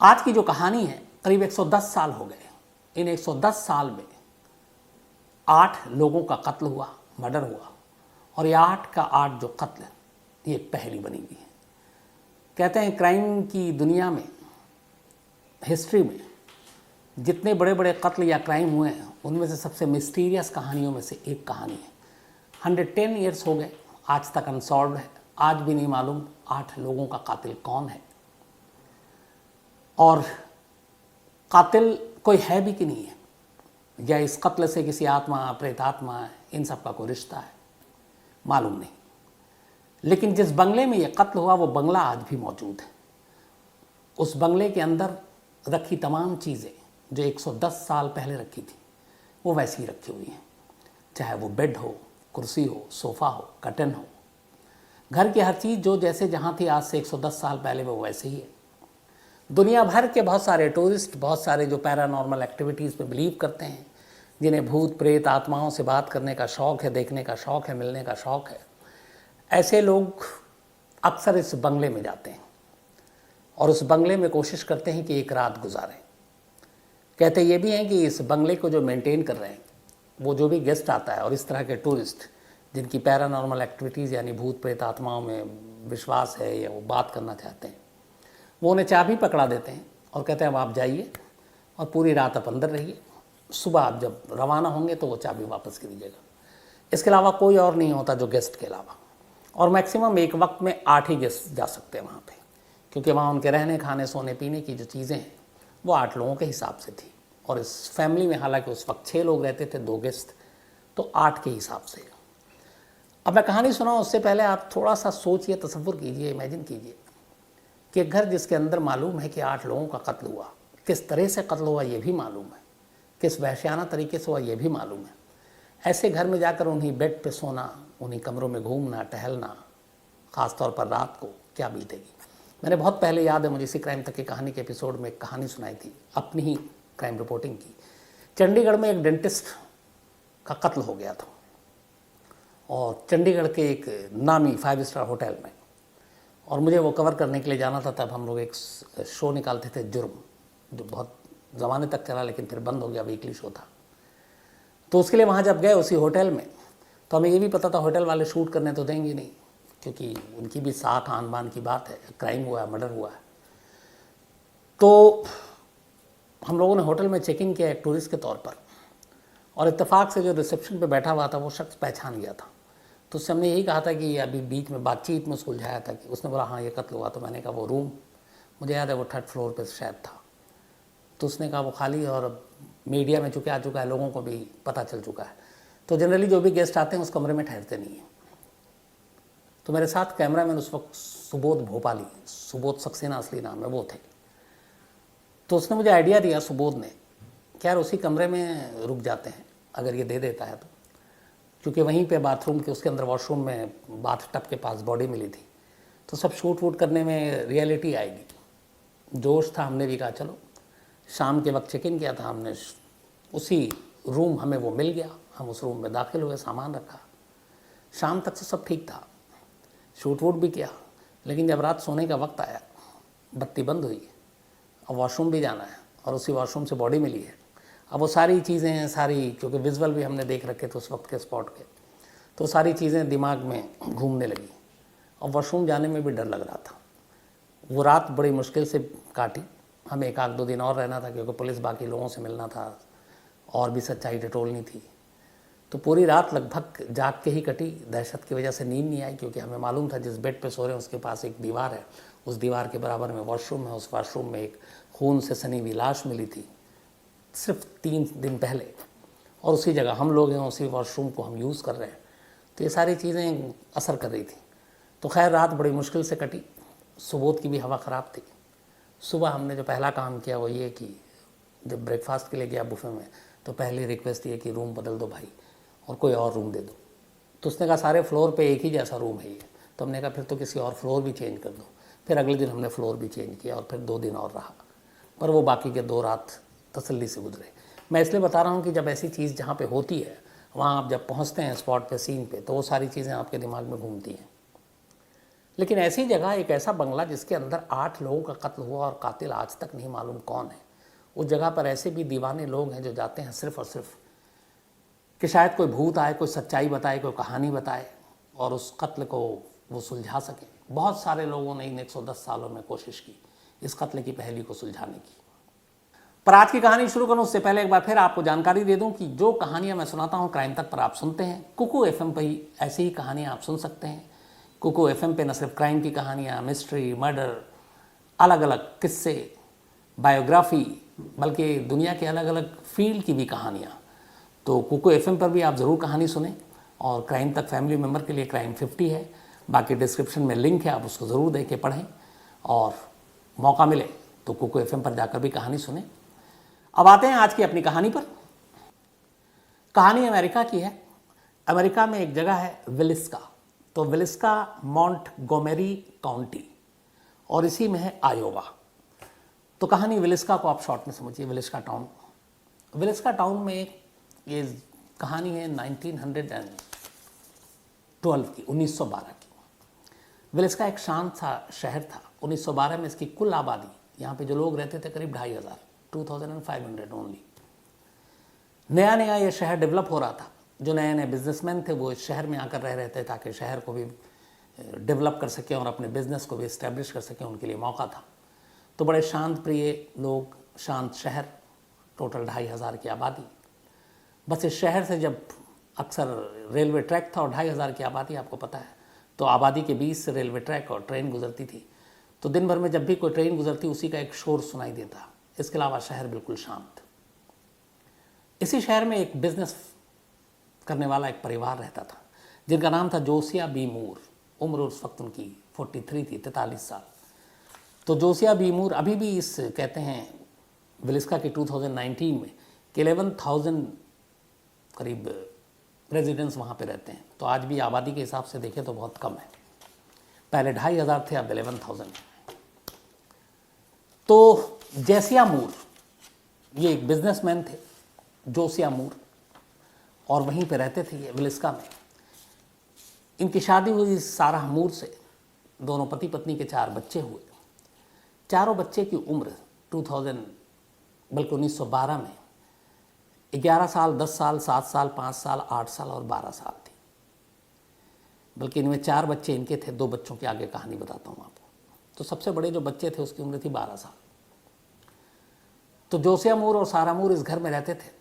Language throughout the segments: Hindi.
आज की जो कहानी है, करीब 110 साल हो गए। इन 110 साल में 8 लोगों का कत्ल हुआ, मर्डर हुआ, और ये 8 का 8 जो कत्ल ये पहली बनी हुई है। कहते हैं क्राइम की दुनिया में, हिस्ट्री में जितने बड़े बड़े कत्ल या क्राइम हुए हैं उनमें से सबसे मिस्टीरियस कहानियों में से एक कहानी है। 110 ईयर्स हो गए, आज तक अनसॉल्व्ड है। आज भी नहीं मालूम 8 लोगों का कातिल कौन है, और कातिल कोई है भी कि नहीं है, या इस कत्ल से किसी आत्मा, प्रेतात्मा, इन सब का कोई रिश्ता है, मालूम नहीं। लेकिन जिस बंगले में यह कत्ल हुआ वो बंगला आज भी मौजूद है। उस बंगले के अंदर रखी तमाम चीज़ें जो 110 साल पहले रखी थी वो वैसी ही रखी हुई हैं, चाहे वो बेड हो, कुर्सी हो, सोफ़ा हो, कर्टन हो। घर की हर चीज़ जो जैसे जहाँ थी आज से 110 साल पहले वो वैसे ही है। दुनिया भर के बहुत सारे टूरिस्ट, बहुत सारे जो पैरानॉर्मल एक्टिविटीज़ पे बिलीव करते हैं, जिन्हें भूत प्रेत आत्माओं से बात करने का शौक़ है, देखने का शौक़ है, मिलने का शौक़ है, ऐसे लोग अक्सर इस बंगले में जाते हैं और उस बंगले में कोशिश करते हैं कि एक रात गुजारें। कहते ये भी हैं कि इस बंगले को जो मेंटेन कर रहे हैं, वो जो भी गेस्ट आता है और इस तरह के टूरिस्ट जिनकी पैरानॉर्मल एक्टिविटीज़ यानी भूत प्रेत आत्माओं में विश्वास है या वो बात करना चाहते हैं, वो उन्हें चाबी पकड़ा देते हैं और कहते हैं अब आप जाइए और पूरी रात आप अंदर रहिए, सुबह आप जब रवाना होंगे तो वो चाबी वापस कर दीजिएगा। इसके अलावा कोई और नहीं होता जो गेस्ट के अलावा, और मैक्सिमम एक वक्त में 8 ही गेस्ट जा सकते हैं वहाँ पे, क्योंकि वहाँ उनके रहने, खाने, सोने, पीने की जो चीज़ें हैं वो 8 लोगों के हिसाब से थी। और इस फैमिली में हालांकि उस वक्त 6 लोग रहते थे, 2 गेस्ट, तो 8 के हिसाब से। अब मैं कहानी सुनाऊँ उससे पहले आप थोड़ा सा सोचिए, तसव्वुर कीजिए, इमेजिन कीजिए कि एक घर जिसके अंदर मालूम है कि 8 लोगों का कत्ल हुआ, किस तरह से कत्ल हुआ ये भी मालूम है, किस वहशियाना तरीके से हुआ ये भी मालूम है। ऐसे घर में जाकर उन्हीं बेड पे सोना, उन्हीं कमरों में घूमना, टहलना, ख़ासतौर पर रात को, क्या बीतेगी। मैंने बहुत पहले, याद है मुझे, इसी क्राइम तक की कहानी के एपिसोड में एक कहानी सुनाई थी, अपनी ही क्राइम रिपोर्टिंग की। चंडीगढ़ में एक डेंटिस्ट का कत्ल हो गया था और चंडीगढ़ के एक नामी 5 स्टार होटल में, और मुझे वो कवर करने के लिए जाना था। तब हम लोग एक शो निकालते थे, जुर्म, जो बहुत ज़माने तक चला लेकिन फिर बंद हो गया, वीकली शो था। तो उसके लिए वहाँ जब गए उसी होटल में, तो हमें ये भी पता था होटल वाले शूट करने तो देंगे नहीं, क्योंकि उनकी भी साख आन बान की बात है, क्राइम हुआ है, मर्डर हुआ है। तो हम लोगों ने होटल में चेक इन किया एक टूरिस्ट के तौर पर, और इत्तेफाक से जो रिसेप्शन पे बैठा हुआ था वो शख्स पहचान गया था। तो उससे हमने यही कहा था कि अभी बीच में बातचीत में सुलझाया था कि उसने बोला हाँ ये कत्ल हुआ। तो मैंने कहा वो रूम, मुझे याद है वो 3rd फ्लोर पर शायद था। तो उसने कहा वो खाली, और मीडिया में चूँकि आ चुका है, लोगों को भी पता चल चुका है, तो जनरली जो भी गेस्ट आते हैं उस कमरे में ठहरते नहीं हैं। तो मेरे साथ कैमरामैन उस वक्त सुबोध भोपाली, सुबोध सक्सेना असली नाम है, वो थे। तो उसने मुझे आइडिया दिया, सुबोध ने, कि यार उसी कमरे में रुक जाते हैं अगर ये दे देता है तो, क्योंकि वहीं पे बाथरूम के उसके अंदर वॉशरूम में बाथ टब के पास बॉडी मिली थी, तो सब शूट वूट करने में रियलिटी आएगी। जोश था, हमने भी कहा चलो। शाम के वक्त चेक इन किया था हमने, उसी रूम हमें वो मिल गया, हम उस रूम में दाखिल हुए, सामान रखा। शाम तक तो सब ठीक था, शूट वूट भी किया, लेकिन जब रात सोने का वक्त आया, बत्ती बंद हुई, अब वॉशरूम भी जाना है और उसी वॉशरूम से बॉडी मिली है। अब वो सारी चीज़ें, सारी, क्योंकि विजुअल भी हमने देख रखे थे उस वक्त के स्पॉट के, तो सारी चीज़ें दिमाग में घूमने लगी और वॉशरूम जाने में भी डर लग रहा था। वो रात बड़ी मुश्किल से काटी, हमें 1-2 दिन और रहना था, क्योंकि पुलिस, बाकी लोगों से मिलना था और भी सच्चाई टटोलनी थी। तो पूरी रात लगभग जाग के ही कटी। दहशत की वजह से नींद नहीं आई, क्योंकि हमें मालूम था जिस बेड पे सो रहे हैं उसके पास एक दीवार है, उस दीवार के बराबर में वॉशरूम है, उस वॉशरूम में एक खून से सनी हुई लाश मिली थी सिर्फ 3 दिन पहले, और उसी जगह हम लोग हैं, उसी वॉशरूम को हम यूज़ कर रहे हैं। तो ये सारी चीज़ें असर कर रही थी। तो खैर रात बड़ी मुश्किल से कटी। सुबोध की भी हवा ख़राब थी। सुबह हमने जो पहला काम किया वो ये कि जब ब्रेकफास्ट के लिए गया बुफे में, तो पहली रिक्वेस्ट ये कि रूम बदल दो भाई और कोई और रूम दे दो। तो उसने कहा सारे फ्लोर पे एक ही जैसा रूम है ये। तो हमने कहा फिर तो किसी और फ्लोर भी चेंज कर दो। फिर अगले दिन हमने फ्लोर भी चेंज किया और फिर 2 दिन और रहा, पर वो बाकी के 2 रात तसल्ली से गुजरे। मैं इसलिए बता रहा हूँ कि जब ऐसी चीज़ जहाँ पे होती है, वहाँ आप जब पहुँचते हैं स्पॉट पे, सीन पे, तो वो सारी चीज़ें आपके दिमाग में घूमती हैं। लेकिन ऐसी जगह एक ऐसा बंगला जिसके अंदर 8 लोगों का कत्ल हुआ और कातिल आज तक नहीं मालूम कौन है, उस जगह पर ऐसे भी दीवाने लोग हैं जो जाते हैं सिर्फ और सिर्फ कि शायद कोई भूत आए, कोई सच्चाई बताए, कोई कहानी बताए और उस कत्ल को वो सुलझा सके। बहुत सारे लोगों ने इन 110 सालों में कोशिश की इस कत्ल की पहेली को सुलझाने की। पर आज की कहानी शुरू करूं उससे पहले एक बार फिर आपको जानकारी दे दूं कि जो कहानियां मैं सुनाता हूं क्राइम तक पर आप सुनते हैं, कुकू एफएम पर ही ऐसी ही कहानियां आप सुन सकते हैं। कुकू एफएम पे न सिर्फ क्राइम की कहानियां, मिस्ट्री, मर्डर, अलग अलग किस्से, बायोग्राफी, बल्कि दुनिया के अलग अलग फील्ड की भी कहानियां। तो कुकू एफएम पर भी आप ज़रूर कहानी सुने। और क्राइम तक फैमिली मेम्बर के लिए क्राइम 50 है, बाकी डिस्क्रिप्शन में लिंक है, आप उसको ज़रूर देख के पढ़ें और मौका मिले तो कुकू एफएम पर जाकर भी कहानी सुने। अब आते हैं आज की अपनी कहानी पर। कहानी अमेरिका की है। अमेरिका में एक जगह है विलिस्का। तो विलिस्का मॉन्टगोमेरी काउंटी और इसी में है आयोवा। तो कहानी विलिस्का को आप शॉर्ट में समझिए, विलिस्का टाउन। विलिस्का टाउन में ये कहानी है 1912 की, 1912 की। विलिस्का एक शांत सा शहर था। 1912 में इसकी कुल आबादी, यहाँ पे जो लोग रहते थे, करीब 2500, 2500 ओनली। नया नया ये शहर डेवलप हो रहा था। जो नए नए बिजनेसमैन थे वो इस शहर में आकर रह रहे थे ताकि शहर को भी डेवलप कर सकें और अपने बिजनेस को भी इस्टेब्लिश कर सकें, उनके लिए मौका था। तो बड़े शांत प्रिय लोग, शांत शहर, टोटल 2500 की आबादी। बस इस शहर से जब अक्सर रेलवे ट्रैक था और 2500 की आबादी आपको पता है, तो आबादी के बीच से रेलवे ट्रैक और ट्रेन गुजरती थी। तो दिन भर में जब भी कोई ट्रेन गुजरती उसी का एक शोर सुनाई देता। इसके अलावा शहर बिल्कुल शांत। इसी शहर में एक बिजनेस करने वाला एक परिवार रहता था जिनका नाम था जोसिया बी मूर। उम्र उस वक्त उनकी 43 थी, 43 साल। तो जोसिया बी मूर अभी भी इस कहते हैं विलिस्का के 2019 में कि 11,000 करीब रेजिडेंट्स वहाँ पे रहते हैं। तो आज भी आबादी के हिसाब से देखें तो बहुत कम है। पहले 2500 थे, अब 11,000। तो जेसिया मूर ये एक बिजनेसमैन थे, जोसिया मूर, और वहीं पे रहते थे ये विलिस्का में। इनकी शादी हुई साराह मूर से। दोनों पति पत्नी के 4 बच्चे हुए। चारों बच्चे की उम्र 1912 में 11 साल, 10 साल, 7 साल, 5 साल, 8 साल और 12 साल थी। बल्कि इनमें 4 बच्चे इनके थे। 2 बच्चों की आगे कहानी बताता हूँ आपको। तो सबसे बड़े जो बच्चे थे उसकी उम्र थी 12 साल। तो जोसिया मूर और सारा मूर इस घर में रहते थे।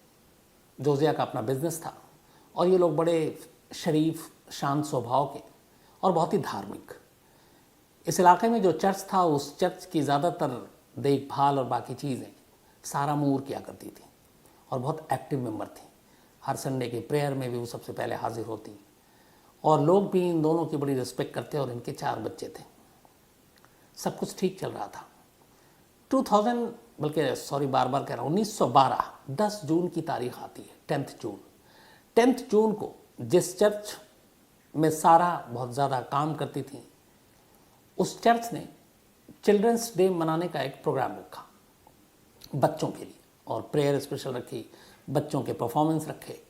जोसिया का अपना बिजनेस था और ये लोग बड़े शरीफ, शांत स्वभाव के और बहुत ही धार्मिक। इस इलाके में जो चर्च था, उस चर्च की ज़्यादातर देखभाल और बाकी चीज़ें सारा मूर किया करती थी और बहुत एक्टिव मेंबर थी। हर संडे के प्रेयर में भी वो सबसे पहले हाजिर होती और लोग भी इन दोनों की बड़ी रिस्पेक्ट करते और इनके 4 बच्चे थे। सब कुछ ठीक चल रहा था। 2000 बल्कि सॉरी बार बार कह रहा हूँ, 1912 10 जून की तारीख आती है, 10th जून। 10th जून को जिस चर्च में सारा बहुत ज़्यादा काम करती थी, उस चर्च ने चिल्ड्रंस डे मनाने का एक प्रोग्राम रखा बच्चों के लिए और प्रेयर स्पेशल रखी, बच्चों के परफॉर्मेंस रखे।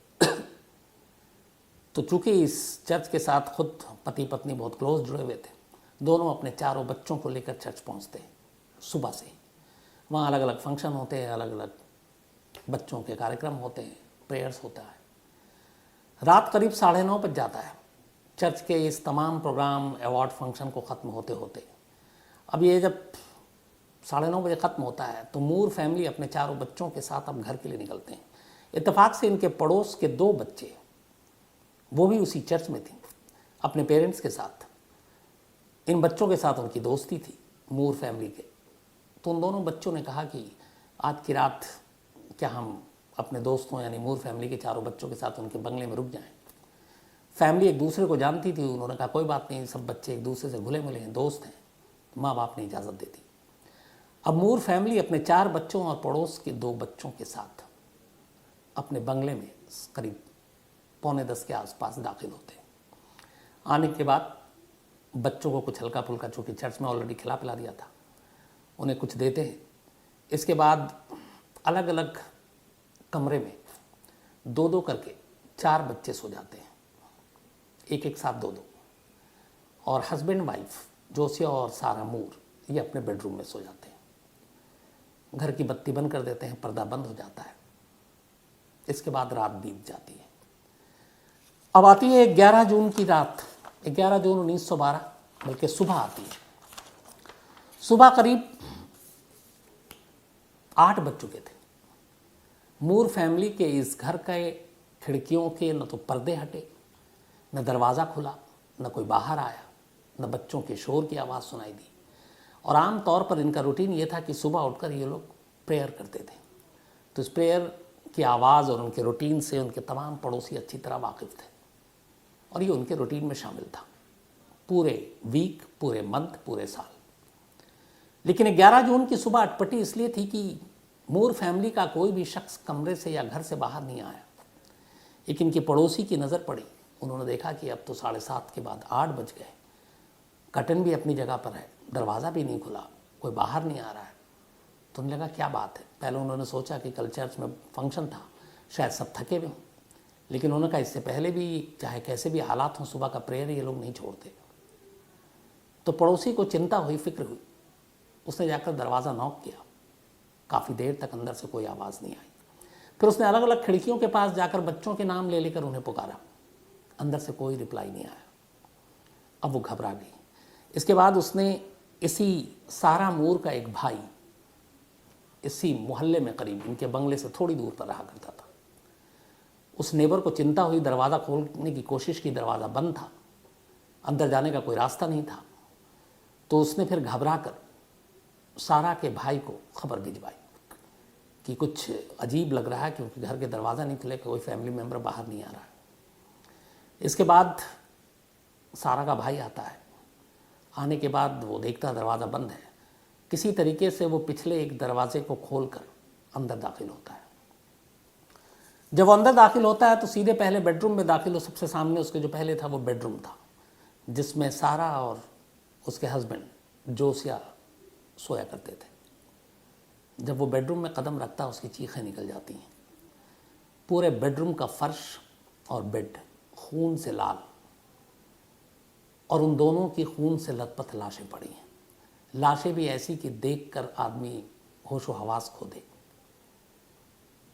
तो चूंकि इस चर्च के साथ खुद पति पत्नी बहुत क्लोज जुड़े हुए थे, दोनों अपने 4 बच्चों को लेकर चर्च पहुंचते हैं सुबह से ही। वहाँ अलग अलग फंक्शन होते हैं, अलग अलग बच्चों के कार्यक्रम होते हैं, प्रेयर्स होता है। रात करीब 9:30 बज जाता है चर्च के इस तमाम प्रोग्राम, अवार्ड फंक्शन को ख़त्म होते होते। अब ये जब 9:30 बजे ख़त्म होता है तो मूर फैमिली अपने 4 बच्चों के साथ अब घर के लिए निकलते हैं। इत्तेफाक से इनके पड़ोस के 2 बच्चे, वो भी उसी चर्च में थी अपने पेरेंट्स के साथ। इन बच्चों के साथ उनकी दोस्ती थी मूर फैमिली के। तो उन दोनों बच्चों ने कहा कि आज की रात क्या हम अपने दोस्तों यानी मूर फैमिली के 4 बच्चों के साथ उनके बंगले में रुक जाएं। फैमिली एक दूसरे को जानती थी। उन्होंने कहा कोई बात नहीं, सब बच्चे एक दूसरे से घुले मिले हैं, दोस्त हैं। माँ बाप ने इजाज़त दे दी। अब मूर फैमिली अपने 4 बच्चों और पड़ोस के 2 बच्चों के साथ अपने बंगले में करीब 9:45 के आसपास दाखिल होते हैं। आने के बाद बच्चों को कुछ हल्का फुल्का, चूँकि चर्च में ऑलरेडी खिला पिला दिया था, उन्हें कुछ देते हैं। इसके बाद अलग अलग कमरे में 2-2 करके 4 बच्चे सो जाते हैं, एक एक साथ 2-2। और हस्बैंड वाइफ जोसिया और सारा मूर ये अपने बेडरूम में सो जाते हैं। घर की बत्ती बंद कर देते हैं, पर्दा बंद हो जाता है। इसके बाद रात बीत जाती है। अब आती है 11 जून की रात, 11 जून 1912, बल्कि सुबह आती है। सुबह करीब 8 बज चुके थे। मूर फैमिली के इस घर के खिड़कियों के न तो पर्दे हटे, न दरवाज़ा खुला, न कोई बाहर आया, न बच्चों के शोर की आवाज़ सुनाई दी। और आम तौर पर इनका रूटीन ये था कि सुबह उठकर ये लोग प्रेयर करते थे। तो इस प्रेयर की आवाज़ और उनके रूटीन से उनके तमाम पड़ोसी अच्छी तरह वाकिफ़ थे और ये उनके रूटीन में शामिल था पूरे वीक, पूरे मंथ, पूरे साल। लेकिन 11 जून की सुबह अटपटी इसलिए थी कि मूर फैमिली का कोई भी शख्स कमरे से या घर से बाहर नहीं आया। एक इनके पड़ोसी की नज़र पड़ी। उन्होंने देखा कि अब तो 7:30 के बाद 8 बज गए, कर्टन भी अपनी जगह पर है, दरवाज़ा भी नहीं खुला, कोई बाहर नहीं आ रहा है। तो उन्हें लगा क्या बात है। पहले उन्होंने सोचा कि कल चर्च में फंक्शन था, शायद सब थके हुए हों, लेकिन उन्होंने कहा इससे पहले भी चाहे कैसे भी हालात हों, सुबह का प्रेयर ये लोग नहीं छोड़ते। तो पड़ोसी को चिंता हुई, फिक्र हुई। उसने जाकर दरवाज़ा नॉक किया। काफ़ी देर तक अंदर से कोई आवाज़ नहीं आई। फिर उसने अलग अलग खिड़कियों के पास जाकर बच्चों के नाम ले लेकर उन्हें पुकारा। अंदर से कोई रिप्लाई नहीं आया। अब वो घबरा गई। इसके बाद उसने इसी सारा मूर का एक भाई इसी मोहल्ले में करीब इनके बंगले से थोड़ी दूर पर रहा करता था, उस नेबर को चिंता हुई, दरवाज़ा खोलने की कोशिश की, दरवाज़ा बंद था, अंदर जाने का कोई रास्ता नहीं था। तो उसने फिर घबरा कर सारा के भाई को खबर भिजवाई कि कुछ अजीब लग रहा है क्योंकि घर के दरवाज़ा नहीं खुले, कोई फैमिली मेम्बर बाहर नहीं आ रहा है। इसके बाद सारा का भाई आता है। आने के बाद वो देखता है दरवाज़ा बंद है। किसी तरीके से वो पिछले एक दरवाजे को खोलकर अंदर दाखिल होता है। जब वो अंदर दाखिल होता है तो सीधे पहले बेडरूम में दाखिल हो। सबसे सामने उसके जो पहले था वो बेडरूम था जिसमें सारा और उसके हस्बैंड जोसिया सोया करते थे। जब वो बेडरूम में कदम रखता है उसकी चीखें निकल जाती हैं। पूरे बेडरूम का फर्श और बेड खून से लाल और उन दोनों की खून से लथपथ लाशें पड़ी हैं। लाशें भी ऐसी कि देखकर आदमी होशो हवास खो दे।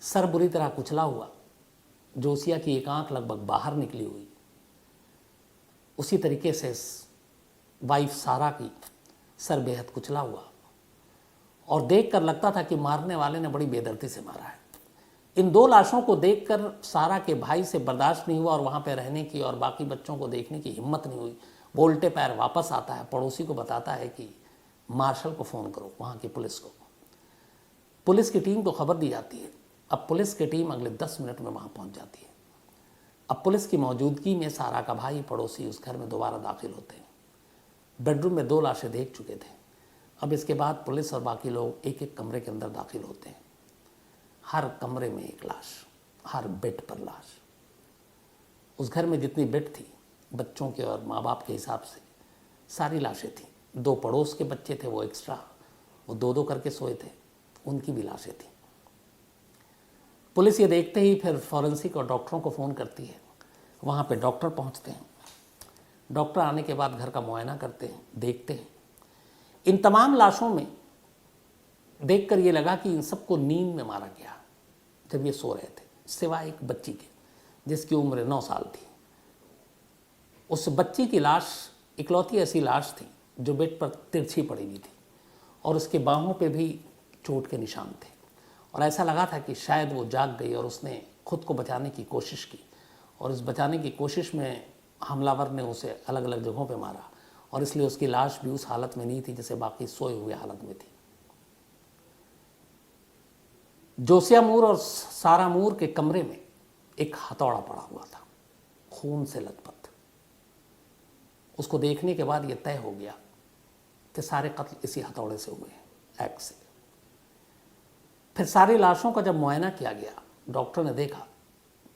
सर बुरी तरह कुचला हुआ, जोसिया की एक आंख लगभग बाहर निकली हुई। उसी तरीके से वाइफ सारा की सर बेहद कुचला हुआ और देखकर लगता था कि मारने वाले ने बड़ी बेदर्दी से मारा है। इन 2 लाशों को देखकर सारा के भाई से बर्दाश्त नहीं हुआ और वहाँ पे रहने की और बाकी बच्चों को देखने की हिम्मत नहीं हुई। वो उल्टे पैर वापस आता है, पड़ोसी को बताता है कि मार्शल को फ़ोन करो, वहाँ की पुलिस को। पुलिस की टीम को खबर दी जाती है। अब पुलिस की टीम अगले 10 मिनट में वहाँ पहुँच जाती है। अब पुलिस की मौजूदगी में सारा का भाई, पड़ोसी उस घर में दोबारा दाखिल होते हैं। बेडरूम में 2 लाशें देख चुके थे। अब इसके बाद पुलिस और बाकी लोग एक एक कमरे के अंदर दाखिल होते हैं। हर कमरे में एक लाश, हर बेड पर लाश। उस घर में जितनी बेड थी बच्चों के और माँ बाप के हिसाब से सारी लाशें थी। 2 पड़ोस के बच्चे थे वो एक्स्ट्रा, वो 2-2 करके सोए थे, उनकी भी लाशें थी। पुलिस ये देखते ही फिर फॉरेंसिक और डॉक्टरों को फ़ोन करती है। वहाँ पे डॉक्टर पहुँचते हैं। डॉक्टर आने के बाद घर का मुआयना करते हैं, देखते हैं। इन तमाम लाशों में देखकर ये लगा कि इन सबको नींद में मारा गया जब ये सो रहे थे, सिवाय एक बच्ची के जिसकी उम्र 9 साल थी। उस बच्ची की लाश इकलौती ऐसी लाश थी जो बेड पर तिरछी पड़ी हुई थी और उसके बाहों पे भी चोट के निशान थे और ऐसा लगा था कि शायद वो जाग गई और उसने खुद को बचाने की कोशिश की और इस बचाने की कोशिश में हमलावर ने उसे अलग अलग जगहों पे मारा और इसलिए उसकी लाश भी उस हालत में नहीं थी जैसे बाकी सोए हुए हालत में थी। जोसिया मूर और सारा मूर के कमरे में एक हथौड़ा पड़ा हुआ था, खून से लथपथ। उसको देखने के बाद यह तय हो गया कि सारे कत्ल इसी हथौड़े से हुए हैं, एक्स से। फिर सारी लाशों का जब मुआयना किया गया, डॉक्टर ने देखा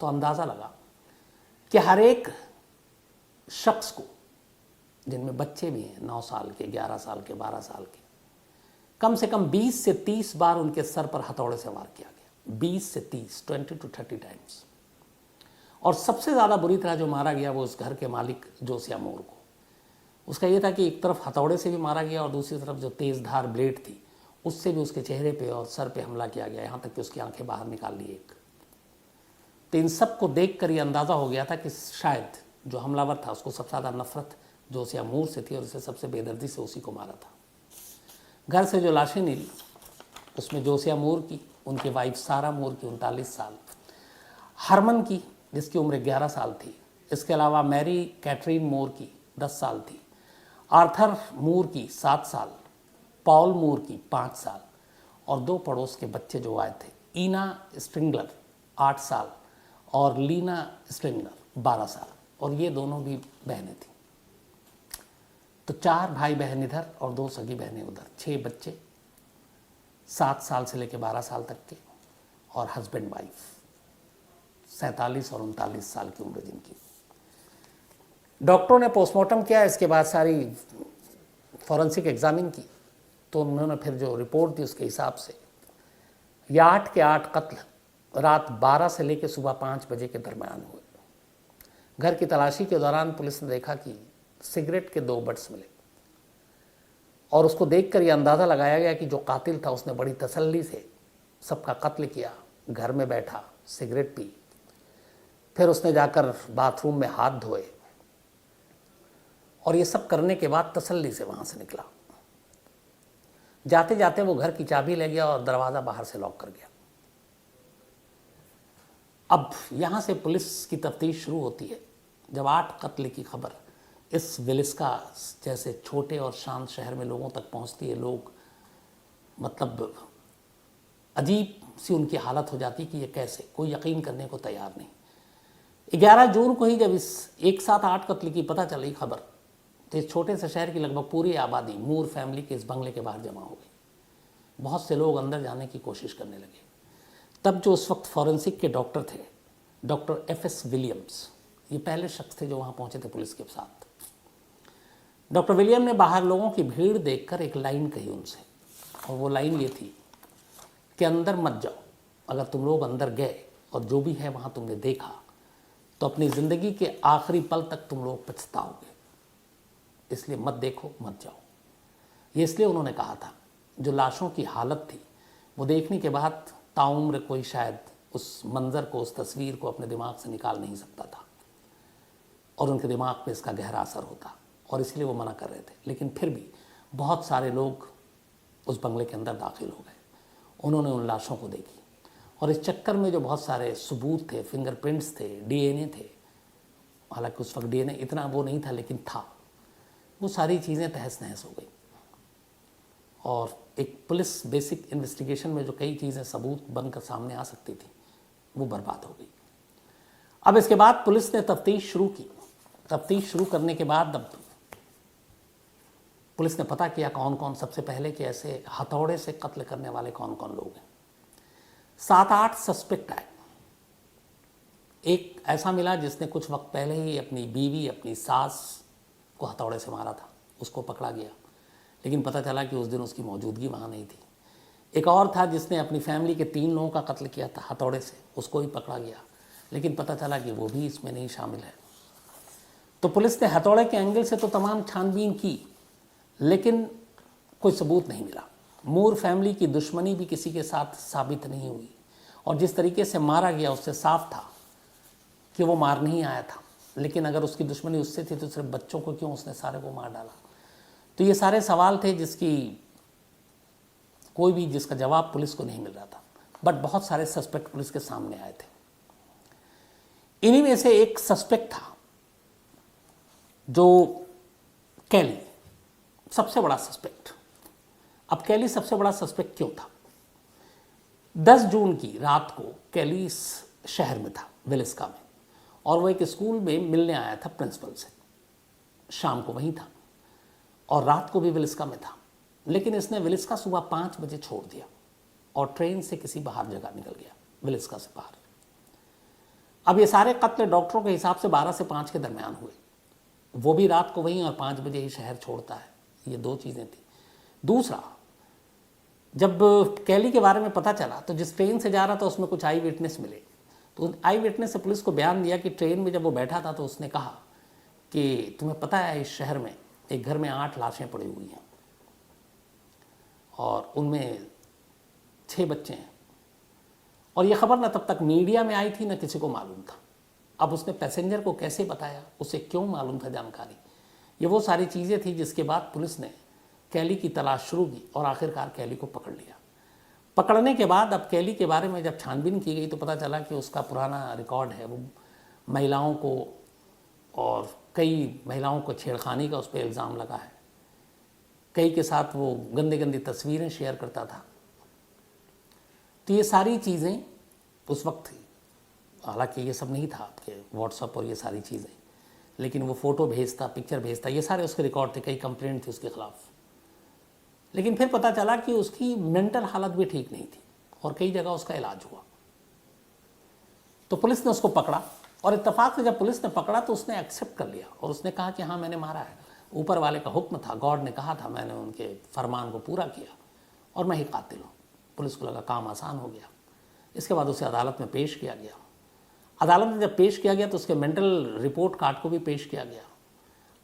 तो अंदाज़ा लगा कि हर एक शख्स को, जिनमें बच्चे भी हैं 9 साल के, 11 साल के, 12 साल के, कम से कम 20 से 30 बार उनके सर पर हथौड़े से वार किया गया। 20 से 30, 20 to 30 टाइम्स। और सबसे ज़्यादा बुरी तरह जो मारा गया वो उस घर के मालिक जोसिया मूर को। उसका ये था कि एक तरफ हथौड़े से भी मारा गया और दूसरी तरफ जो तेज़ धार ब्लेड थी उससे भी उसके चेहरे पे और सर पे हमला किया गया, यहाँ तक कि उसकी आंखें बाहर निकाल ली एक। तो इन सब को देख कर ये अंदाज़ा हो गया था कि शायद जो हमलावर था उसको सबसे ज़्यादा नफरत जोसिया मूर से थी और उसे सबसे बेदर्दी से उसी को मारा था। घर से जो लाशें निकली उसमें जोसिया मूर की, उनकी वाइफ सारा मूर की 39 साल, हरमन की जिसकी उम्र 11 साल थी, इसके अलावा मैरी कैटरीन मूर की 10 साल थी, आर्थर मूर की 7 साल, पॉल मूर की 5 साल और 2 पड़ोस के बच्चे जो आए थे, ईना स्ट्रिंगलर 8 साल और लीना स्ट्रिंगलर 12 साल, और ये दोनों भी बहनें थीं। तो 4 भाई बहन इधर और 2 सगी बहनें उधर, 6 बच्चे 7 साल से लेकर 12 साल तक के, और हस्बैंड वाइफ 47 और 39 साल की उम्र जिनकी। डॉक्टरों ने पोस्टमार्टम किया, इसके बाद सारी फॉरेंसिक एग्जामिन की, तो उन्होंने फिर जो रिपोर्ट दी उसके हिसाब से ये 8 के 8 कत्ल रात 12 से लेकर सुबह 5 बजे के दरमियान हुए। घर की तलाशी के दौरान पुलिस ने देखा कि सिगरेट के 2 बट्स मिले और उसको देखकर यह अंदाज़ा लगाया गया कि जो कातिल था उसने बड़ी तसल्ली से सबका कत्ल किया, घर में बैठा, सिगरेट पी, फिर उसने जाकर बाथरूम में हाथ धोए और ये सब करने के बाद तसल्ली से वहाँ से निकला। जाते जाते वो घर की चाबी ले गया और दरवाज़ा बाहर से लॉक कर गया। अब यहाँ से पुलिस की तफ्तीश शुरू होती है। जब 8 कत्ल की खबर इस विलिस्का जैसे छोटे और शांत शहर में लोगों तक पहुँचती है, लोग मतलब अजीब सी उनकी हालत हो जाती कि ये कैसे, कोई यकीन करने को तैयार नहीं। 11 जून को ही जब इस एक साथ 8 कत्ल की पता चली खबर, तो इस छोटे से शहर की लगभग पूरी आबादी मूर फैमिली के इस बंगले के बाहर जमा हो गई। बहुत से लोग अंदर जाने की कोशिश करने लगे। तब जो उस वक्त फॉरेंसिक के डॉक्टर थे, डॉक्टर एफ.एस. विलियम्स, ये पहले शख्स थे जो वहाँ पहुँचे थे पुलिस के साथ। डॉक्टर विलियम ने बाहर लोगों की भीड़ देखकर एक लाइन कही उनसे, और वो लाइन ये थी कि अंदर मत जाओ। अगर तुम लोग अंदर गए और जो भी है वहाँ तुमने देखा तो अपनी ज़िंदगी के आखिरी पल तक तुम लोग पछताओगे, इसलिए मत देखो, मत जाओ। ये इसलिए उन्होंने कहा था, जो लाशों की हालत थी वो देखने के बाद ताउम्र कोई शायद उस मंज़र को, उस तस्वीर को अपने दिमाग से निकाल नहीं सकता था और उनके दिमाग पे इसका गहरा असर होता, और इसलिए वो मना कर रहे थे। लेकिन फिर भी बहुत सारे लोग उस बंगले के अंदर दाखिल हो गए। उन्होंने उन लाशों को देखी और इस चक्कर में जो बहुत सारे सबूत थे, फिंगरप्रिंट्स थे, डीएनए थे, हालांकि उस वक्त डीएनए इतना वो नहीं था लेकिन था, वो सारी चीज़ें तहस नहस हो गई और एक पुलिस बेसिक इन्वेस्टिगेशन में जो कई चीज़ें सबूत बनकर सामने आ सकती थी वो बर्बाद हो गई। अब इसके बाद पुलिस ने तफ्तीश शुरू की। तफ्तीश शुरू करने के बाद अब पुलिस ने पता किया कौन कौन सबसे पहले कि ऐसे हथौड़े से कत्ल करने वाले कौन कौन लोग हैं। 7-8 सस्पेक्ट आए। एक ऐसा मिला जिसने कुछ वक्त पहले ही अपनी बीवी, अपनी सास को हथौड़े से मारा था, उसको पकड़ा गया, लेकिन पता चला कि उस दिन उसकी मौजूदगी वहाँ नहीं थी। एक और था जिसने अपनी फैमिली के 3 लोगों का कत्ल किया था हथौड़े से, उसको भी पकड़ा गया, लेकिन पता चला कि वो भी इसमें नहीं शामिल है। तो पुलिस ने हथौड़े के एंगल से तो तमाम छानबीन की, लेकिन कोई सबूत नहीं मिला। मूर फैमिली की दुश्मनी भी किसी के साथ साबित नहीं हुई और जिस तरीके से मारा गया उससे साफ था कि वो मार नहीं आया था, लेकिन अगर उसकी दुश्मनी उससे थी तो सिर्फ बच्चों को क्यों उसने सारे को मार डाला। तो ये सारे सवाल थे जिसका जवाब पुलिस को नहीं मिल रहा था, बट बहुत सारे सस्पेक्ट पुलिस के सामने आए थे। इन्हीं में से एक सस्पेक्ट था जो कैली, सबसे बड़ा सस्पेक्ट। अब कैली सबसे बड़ा सस्पेक्ट क्यों था? 10 जून की रात को कैली इस शहर में था, विलिस्का में, और वो एक स्कूल में मिलने आया था प्रिंसिपल से। शाम को वहीं था और रात को भी विलिस्का में था, लेकिन इसने विलिस्का सुबह 5 बजे छोड़ दिया और ट्रेन से किसी बाहर जगह निकल गया, विलिस्का से बाहर। अब ये सारे कत्ल डॉक्टरों के हिसाब से 12 से 5 के दरमियान हुए। वो भी रात को वहीं और 5 बजे ही शहर छोड़ता है। ये 2 चीज़ें थी। दूसरा, जब कैली के बारे में पता चला तो जिस ट्रेन से जा रहा था उसमें कुछ आई विटनेस मिले, तो आई विटनेस से पुलिस को बयान दिया कि ट्रेन में जब वो बैठा था तो उसने कहा कि तुम्हें पता है इस शहर में एक घर में 8 लाशें पड़ी हुई हैं और उनमें 6 बच्चे हैं। और ये खबर ना तब तक मीडिया में आई थी ना किसी को मालूम था। अब उसने पैसेंजर को कैसे बताया, उसे क्यों मालूम था जानकारी, ये वो सारी चीज़ें थी जिसके बाद पुलिस ने कैली की तलाश शुरू की और आखिरकार कैली को पकड़ लिया। पकड़ने के बाद अब कैली के बारे में जब छानबीन की गई तो पता चला कि उसका पुराना रिकॉर्ड है, वो महिलाओं को और कई महिलाओं को छेड़खानी का उस पर इल्ज़ाम लगा है, कई के साथ वो गंदी गंदी तस्वीरें शेयर करता था। तो ये सारी चीज़ें उस वक्त थी, हालांकि ये सब नहीं था आपके व्हाट्सएप और ये सारी चीज़ें, लेकिन वो फ़ोटो भेजता, पिक्चर भेजता, ये सारे उसके रिकॉर्ड थे, कई कंप्लेंट थी उसके ख़िलाफ़। लेकिन फिर पता चला कि उसकी मेंटल हालत भी ठीक नहीं थी और कई जगह उसका इलाज हुआ। तो पुलिस ने उसको पकड़ा और इत्तेफाक से जब पुलिस ने पकड़ा तो उसने एक्सेप्ट कर लिया और उसने कहा कि हाँ मैंने मारा है, ऊपर वाले का हुक्म था, गॉड ने कहा था, मैंने उनके फरमान को पूरा किया और मैं ही कातिल हूँ। पुलिस को लगा काम आसान हो गया। इसके बाद उसे अदालत में पेश किया गया। अदालत में जब पेश किया गया तो उसके मेंटल रिपोर्ट कार्ड को भी पेश किया गया।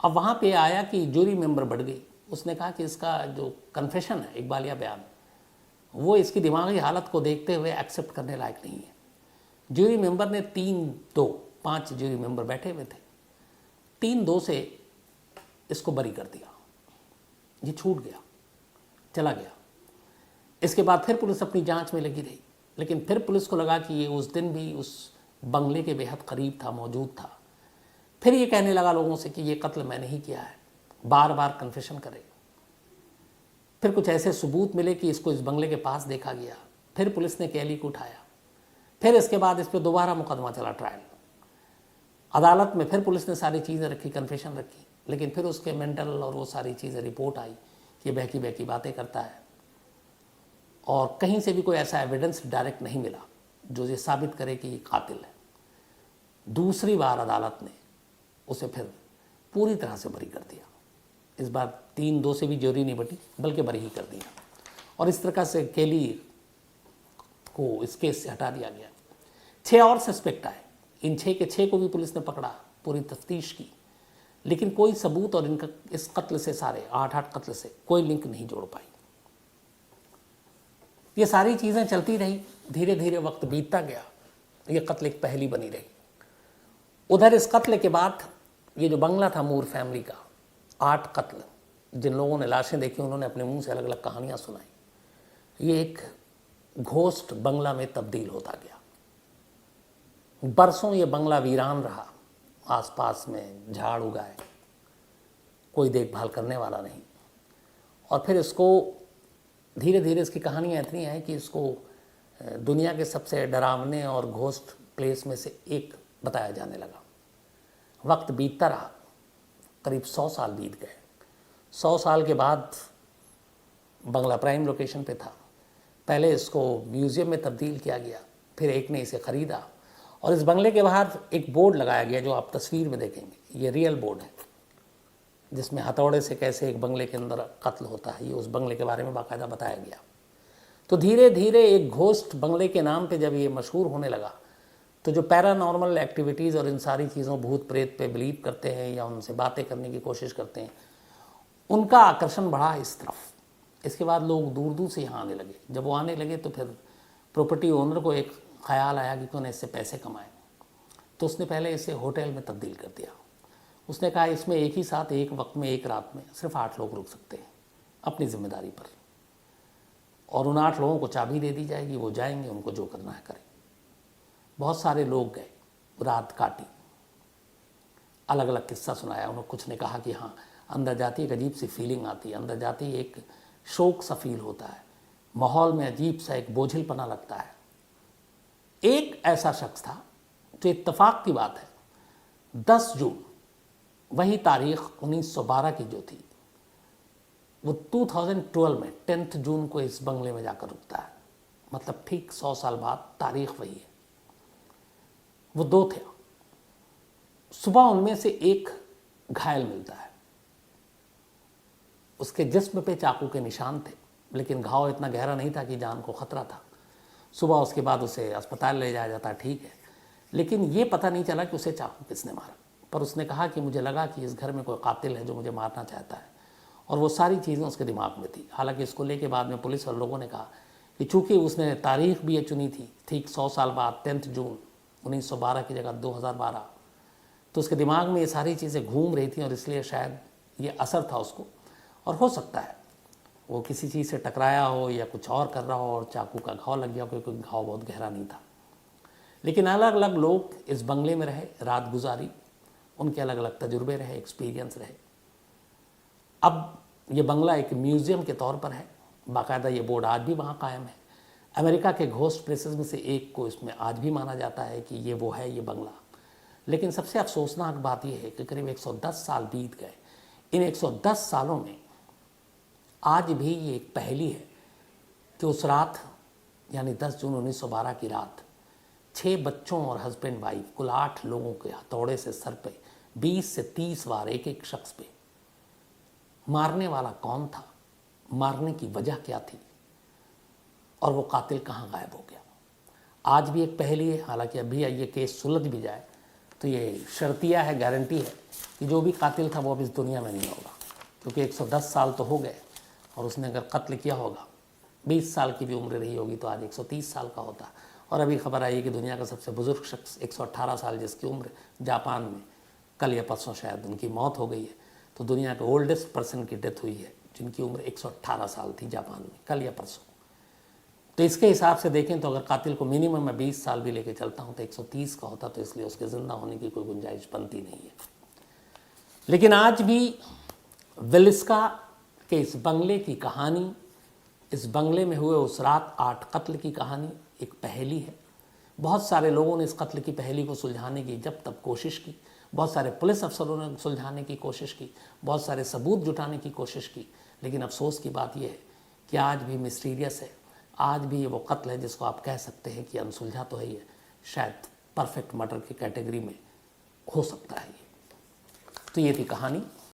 अब वहाँ पे आया कि जूरी मेंबर बढ़ गई। उसने कहा कि इसका जो कन्फेशन है, इकबालिया बयान, वो इसकी दिमागी हालत को देखते हुए एक्सेप्ट करने लायक नहीं है। जूरी मेंबर ने 5 जूरी मेंबर बैठे हुए थे, 3-2 से इसको बरी कर दिया। ये छूट गया, चला गया। इसके बाद फिर पुलिस अपनी जांच में लगी रही, लेकिन फिर पुलिस को लगा कि ये उस दिन भी उस बंगले के बेहद करीब था, मौजूद था। फिर ये कहने लगा लोगों से कि ये कत्ल मैंने ही किया है, बार बार कन्फेशन करे। फिर कुछ ऐसे सबूत मिले कि इसको इस बंगले के पास देखा गया। फिर पुलिस ने कैली को उठाया। फिर इसके बाद इस पर दोबारा मुकदमा चला, ट्रायल। अदालत में फिर पुलिस ने सारी चीज़ें रखी, कन्फेशन रखी, लेकिन फिर उसके मेंटल और वो सारी चीज़ें रिपोर्ट आई कि बहकी बहकी बातें करता है और कहीं से भी कोई ऐसा एविडेंस डायरेक्ट नहीं मिला जो ये साबित करे कि ये कातिल है। दूसरी बार अदालत ने उसे फिर पूरी तरह से बरी कर दिया। इस बार 3-2 से भी ज्यूरी नहीं बटी, बल्कि बरी ही कर दिया और इस तरह से कैली को इस केस से हटा दिया गया। 6 और सस्पेक्ट आए। इन 6 के 6 को भी पुलिस ने पकड़ा, पूरी तफ्तीश की, लेकिन कोई सबूत और इनका इस कत्ल से, सारे 8 कत्ल से कोई लिंक नहीं जोड़ पाई। ये सारी चीज़ें चलती रही, धीरे धीरे वक्त बीतता गया। ये कत्ल एक पहेली बनी रही। उधर इस कत्ल के बाद ये जो बंगला था मूर फैमिली का, 8 कत्ल, जिन लोगों ने लाशें देखी उन्होंने अपने मुंह से अलग अलग कहानियाँ सुनाई। ये एक घोस्ट बंगला में तब्दील होता गया। बरसों ये बंगला वीरान रहा, आसपास में झाड़ उगाए, कोई देखभाल करने वाला नहीं। और फिर इसको धीरे धीरे इसकी कहानियाँ इतनी हैं कि इसको दुनिया के सबसे डरावने और घोस्ट प्लेस में से एक बताया जाने लगा। वक्त बीतता रहा, करीब 100 साल बीत गए। 100 साल के बाद बंगला प्राइम लोकेशन पे था। पहले इसको म्यूज़ियम में तब्दील किया गया, फिर एक ने इसे ख़रीदा और इस बंगले के बाहर एक बोर्ड लगाया गया जो आप तस्वीर में देखेंगे। ये रियल बोर्ड है जिसमें हथौड़े से कैसे एक बंगले के अंदर कत्ल होता है, ये उस बंगले के बारे में बाकायदा बताया गया। तो धीरे धीरे एक घोस्ट बंगले के नाम पे जब ये मशहूर होने लगा तो जो पैरानॉर्मल एक्टिविटीज़ और इन सारी चीज़ों, भूत प्रेत पे बिलीव करते हैं या उनसे बातें करने की कोशिश करते हैं, उनका आकर्षण बढ़ा इस तरफ। इसके बाद लोग दूर दूर से यहाँ आने लगे। जब वो आने लगे तो फिर प्रॉपर्टी ओनर को एक ख्याल आया कि क्यों ना इससे पैसे कमाएं। तो उसने पहले इसे होटल में तब्दील कर दिया। उसने कहा इसमें एक ही साथ, एक वक्त में, एक रात में सिर्फ 8 लोग रुक सकते हैं अपनी जिम्मेदारी पर, और उन 8 लोगों को चाबी दे दी जाएगी, वो जाएंगे, उनको जो करना है करें। बहुत सारे लोग गए, रात काटी, अलग अलग किस्सा सुनाया उन्होंने। कुछ ने कहा कि हाँ, अंदर जाती एक अजीब सी फीलिंग आती है, अंदर जाती एक शोक सा फील होता है, माहौल में अजीब सा एक बोझिलपना लगता है। एक ऐसा शख्स था जो, इत्तेफाक की बात है, 10 जून, वही तारीख 1912 की जो थी, वो 2012 में 10 जून को इस बंगले में जाकर रुकता है। मतलब ठीक 100 साल बाद तारीख वही है। वो 2 थे। सुबह उनमें से एक घायल मिलता है। उसके जिस्म पे चाकू के निशान थे, लेकिन घाव इतना गहरा नहीं था कि जान को खतरा था। सुबह उसके बाद उसे अस्पताल ले जाया जाता, ठीक है, लेकिन ये पता नहीं चला कि उसे चाकू किसने मारा, पर उसने कहा कि मुझे लगा कि इस घर में कोई कातिल है जो मुझे मारना चाहता है, और वो सारी चीज़ें उसके दिमाग में थी। हालांकि इसको लेके बाद में पुलिस और लोगों ने कहा कि चूँकि उसने तारीख भी ये चुनी थी ठीक 100 साल बाद 10 जून 1912 की जगह 2012, तो उसके दिमाग में ये सारी चीज़ें घूम रही थी और इसलिए शायद ये असर था उसको। और हो सकता है वो किसी चीज़ से टकराया हो या कुछ और कर रहा हो और चाकू का घाव लग गया, क्योंकि घाव बहुत गहरा नहीं था। लेकिन अलग अलग लोग इस बंगले में रहे, रात गुजारी, उनके अलग अलग तजुर्बे रहे, एक्सपीरियंस रहे। अब ये बंगला एक म्यूज़ियम के तौर पर है, बाकायदा ये बोर्ड आज भी वहाँ कायम है। अमेरिका के घोस्ट प्लेसेस में से एक को इसमें आज भी माना जाता है कि ये वो है, ये बंगला। लेकिन सबसे अफसोसनाक बात यह है कि करीब 110 साल बीत गए। इन 110 सालों में आज भी ये एक पहेली है कि उस रात यानी 10 जून 1912 की रात 6 बच्चों और हस्बैंड वाइफ कुल 8 लोगों के हथौड़े से सर पे 20 से 30 बार एक एक शख्स पे मारने वाला कौन था, मारने की वजह क्या थी, और वो कातिल कहाँ गायब हो गया। आज भी एक पहेली है। हालांकि अभी ये केस सुलझ भी जाए तो ये शर्तिया है, गारंटी है कि जो भी कातिल था वो अब इस दुनिया में नहीं होगा, क्योंकि 110 साल तो हो गए और उसने अगर कत्ल किया होगा, 20 साल की भी उम्र रही होगी तो आज 130 साल का होता। और अभी खबर आई कि दुनिया का सबसे बुजुर्ग शख्स 118 साल जिसकी उम्र, जापान में कल या परसों शायद उनकी मौत हो गई है। तो दुनिया के ओल्डेस्ट पर्सन की डेथ हुई है जिनकी उम्र 118 साल थी जापान में, कल या परसों। तो इसके हिसाब से देखें तो अगर कातिल को मिनिमम मैं 20 साल भी लेके चलता हूँ तो 130 का होता, तो इसलिए उसके ज़िंदा होने की कोई गुंजाइश बनती नहीं है। लेकिन आज भी विलिस्का के इस बंगले की कहानी, इस बंगले में हुए उस रात 8 कत्ल की कहानी एक पहेली है। बहुत सारे लोगों ने इस कत्ल की पहेली को सुलझाने की जब तब कोशिश की, बहुत सारे पुलिस अफसरों ने सुलझाने की कोशिश की, बहुत सारे सबूत जुटाने की कोशिश की, लेकिन अफसोस की बात यह है कि आज भी मिस्टीरियस है। आज भी ये वो कत्ल है जिसको आप कह सकते हैं कि अनसुलझा तो है ही है, शायद परफेक्ट मर्डर की कैटेगरी में हो सकता है ये। तो ये थी कहानी।